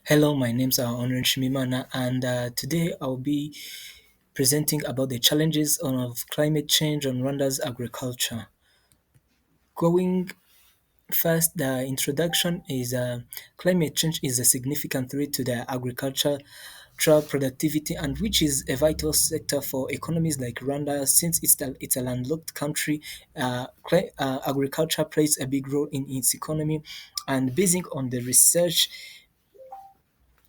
Hello, my name's Orange Shimimana, and today I'll be presenting about the challenges of climate change on Rwanda's agriculture. Going first, the introduction is climate change is a significant threat to the agricultural productivity and which is a vital sector for economies like Rwanda since it's a landlocked country. Agriculture plays a big role in its economy, and basing on the research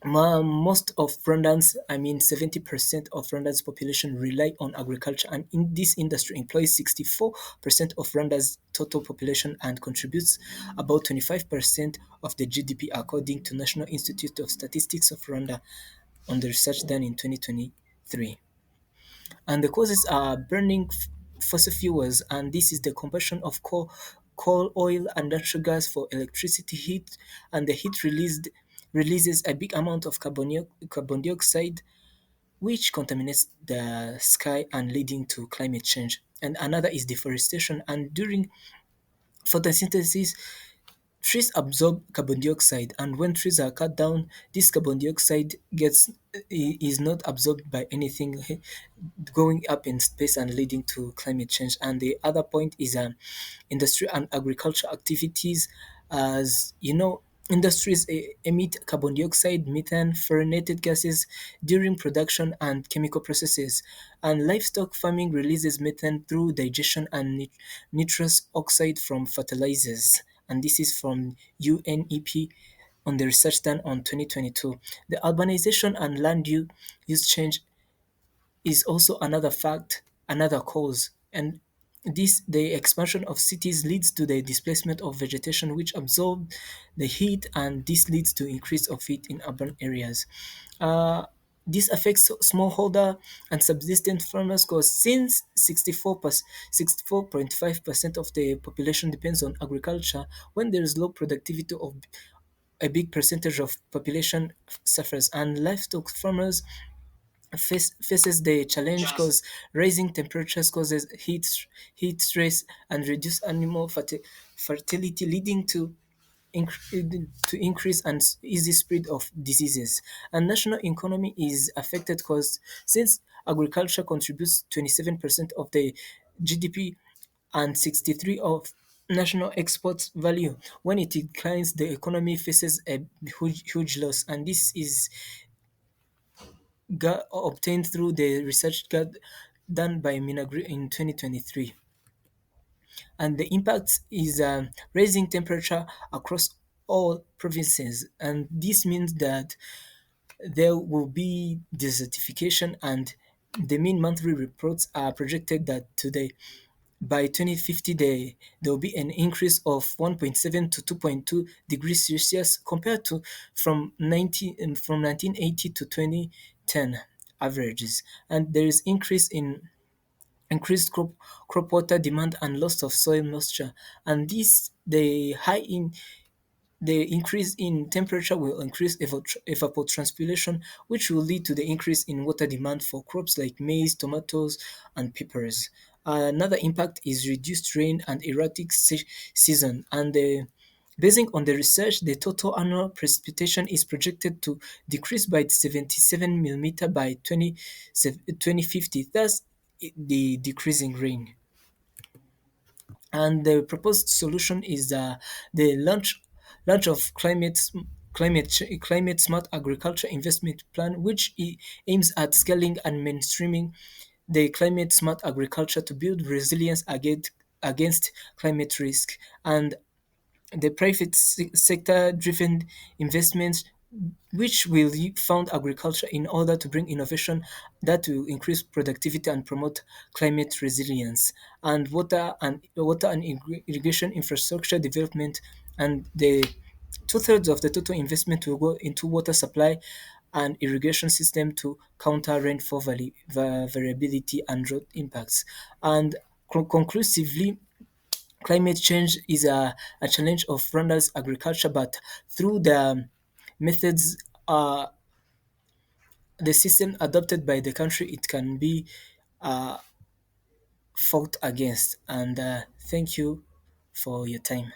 most of Rwandans, I mean 70% of Rwanda's population rely on agriculture, and in this industry employs 64% of Rwanda's total population and contributes about 25% of the GDP according to National Institute of Statistics of Rwanda on the research done in 2023. And the causes are burning fossil fuels, and this is the combustion of coal, oil, and natural gas for electricity heat, and the heat releases a big amount of carbon dioxide, which contaminates the sky and leading to climate change. And another is deforestation, and during photosynthesis, trees absorb carbon dioxide, and when trees are cut down, this carbon dioxide is not absorbed by anything, going up in space and leading to climate change. And the other point is industry and agriculture activities. As you know, industries emit carbon dioxide, methane, fluorinated gases during production and chemical processes. And livestock farming releases methane through digestion and nitrous oxide from fertilizers. And this is from UNEP on the research done on 2022. The urbanization and use change is also another fact, another cause. And the expansion of cities leads to the displacement of vegetation which absorb the heat, and this leads to increase of heat in urban areas. Uh, this affects smallholder and subsistence farmers because since 64.5% of the population depends on agriculture, when there is low productivity of a big percentage of population suffers, and livestock farmers faces the challenge because rising temperatures causes heat stress and reduce animal fertility, leading to increase and easy spread of diseases. And national economy is affected because since agriculture contributes 27% of the GDP and 63 of national exports value, when it declines, the economy faces a huge loss, and this is obtained through the research done by Minagri in 2023. And the impact is raising temperature across all provinces, and this means that there will be desertification, and the mean monthly reports are projected that today by 2050 there will be an increase of 1.7 to 2.2 degrees Celsius compared to from 1980 to 2010 averages. And there is increased crop water demand and loss of soil moisture, and this the increase in temperature will increase evapotranspiration, which will lead to the increase in water demand for crops like maize, tomatoes, and peppers. Another impact is reduced rain and erratic season. And basing on the research, the total annual precipitation is projected to decrease by 77 millimeter by 2050, thus the decreasing rain. And the proposed solution is the launch of climate smart agriculture investment plan, which aims at scaling and mainstreaming the climate smart agriculture to build resilience against climate risk. And the private sector driven investments which will fund agriculture in order to bring innovation that will increase productivity and promote climate resilience. And water and irrigation infrastructure development, and the two-thirds of the total investment will go into water supply and irrigation system to counter rainfall variability and drought impacts. And conclusively, climate change is a challenge of Rwanda's agriculture, but through the methods, the system adopted by the country, it can be uh, fought against. And thank you for your time.